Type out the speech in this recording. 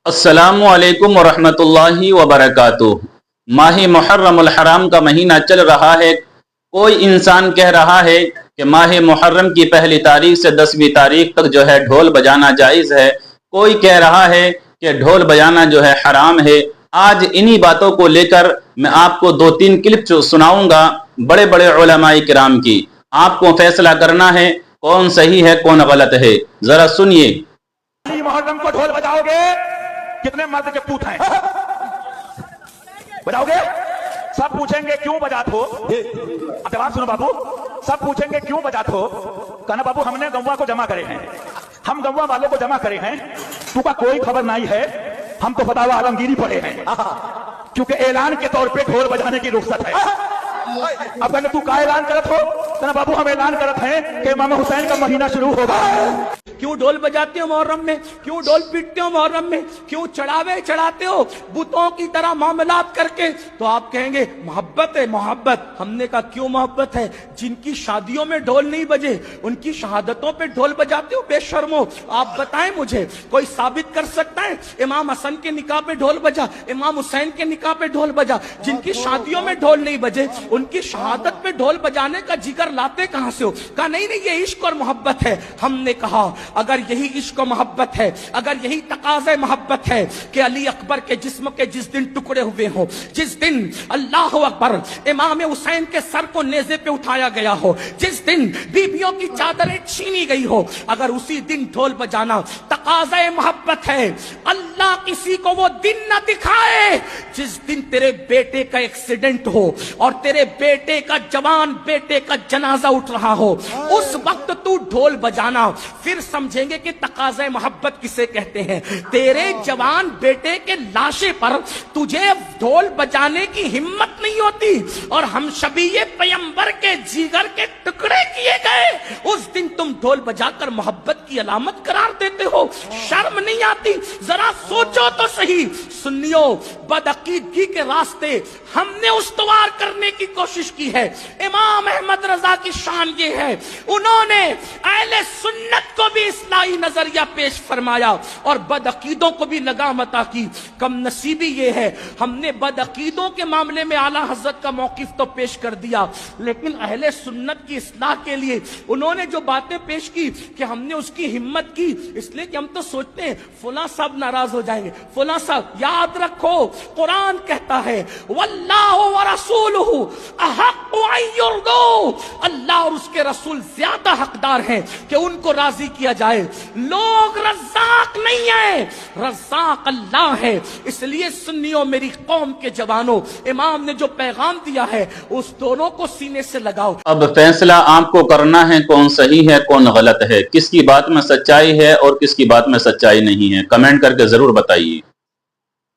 अस्सलामु अलैकुम वरहमतुल्लाहि वबरकातुह। माह मुहर्रम अलहराम का महीना चल रहा है। कोई इंसान कह रहा है कि माह मुहर्रम की पहली तारीख से 10वीं तारीख तक जो है ढोल बजाना जायज़ है। कोई कह रहा है कि ढोल बजाना जो है हराम है। आज इन्हीं बातों को लेकर मैं आपको 2-3 क्लिप सुनाऊंगा बड़े बड़े उलमाए किराम की। आपको फैसला करना है कौन सही है कौन गलत है। जरा सुनिए। मुहर्रम को ढोल बजाओगे, कितने मर्द के पूत हैं? बजाओगे? सब पूछेंगे क्यों बजाते हो? अब जवाब सुनो बाबू। सब पूछेंगे क्यों बजाते हो? कहना बाबू हमने गौवा को जमा करे हैं, हम गौवा वालों को जमा करे हैं, तुका कोई खबर नहीं है, हम तो फतावा आलमगीरी पढ़े हैं, क्योंकि ऐलान के तौर पे ढोल बजाने की रुख्सत है। अब कहने तू का ऐलान करत हो? कहना बाबू हम ऐलान करत हैं कि इमाम हुसैन का महीना शुरू होगा। क्यों ढोल बजाते हो मुहर्रम में? क्यों ढोल पीटते हो मुहर्रम में? क्यों चढ़ावे चढ़ाते हो बुतों की तरह मामलात करके? तो आप कहेंगे मोहब्बत है, मोहब्बत। हमने कहा क्यों मोहब्बत है? जिनकी शादियों में ढोल नहीं बजे उनकी शहादतों पे ढोल बजाते हो बेशर्मो। आप बताएं मुझे, कोई साबित कर सकता है इमाम हसन के निकाह पे ढोल बजा, इमाम हुसैन के निकाह पे ढोल बजा? जिनकी शादियों में ढोल नहीं बजे उनकी शहादत पे ढोल बजाने का जिगर लाते कहां से हो? कहा नहीं नहीं ये इश्क और मोहब्बत है। हमने कहा अगर यही इश्क और मोहब्बत है, अगर यही तकाज़े मोहब्बत है कि अली अकबर के जिस्म के जिस दिन टुकड़े हुए हो, जिस दिन अल्लाह अकबर इमाम हुसैन के सर को नेज़े पे उठाया गया हो, जिस दिन बीबियों की चादरें छीनी गई हो, अगर उसी दिन ढोल बजाना तकाज़े मोहब्बत है, अल्लाह किसी को वो दिन न दिखाए जिस दिन तेरे बेटे का एक्सीडेंट हो और तेरे बेटे का जवान बेटे का जनाजा उठ रहा हो, उस वक्त तू ढोल बजाना। फिर समझेंगे कि तकाज़े मोहब्बत किसे कहते हैं। तेरे जवान बेटे के लाशे पर तुझे ढोल बजाने की हिम्मत नहीं होती और हम शबीए पैगंबर के जिगर के टुकड़े किए गए, उस दिन तुम ढोल बजाकर मोहब्बत की अलामत करार देते हो। शर्म नहीं आती? जरा सोचो तो सही। सुन्नियों, बदअकीदगी के रास्ते हमने उस्तवार करने की कोशिश की है। इमाम अहमद रजा की शान ये है, उन्होंने अहले सुन्नत को भी इस्लाही नजरिया पेश फरमाया और बदअकीदों को भी लगामता की। कम नसीबी ये है हमने बदअकीदों के मामले में आला हजरत का मौकिफ तो पेश कर दिया, लेकिन अहले सुन्नत की इस्लाह के लिए उन्होंने जो बातें पेश की कि हमने उसकी हिम्मत की, इसलिए कि हम तो सोचते हैं फुला साहब नाराज हो जाएंगे, फुला साहब। याद रखो कुरान कहता है वल्लाहु व रसूलुहु अहक्कु अन युरदू, अल्लाह और उसके रसूल ज्यादा हकदार हैं कि उनको राजी किया जाए। लोग रज़्ज़ाक नहीं है, रज़्ज़ाक अल्लाह है। इसलिए सुन्नियों, मेरी कौम के जवानों, इमाम ने जो पैगाम दिया है उस दोनों को सीने से लगाओ। अब फैसला आपको करना है कौन सही है कौन गलत है, किसकी बात में सच्चाई है और किसकी बात में सच्चाई नहीं है। कमेंट करके जरूर बताइए।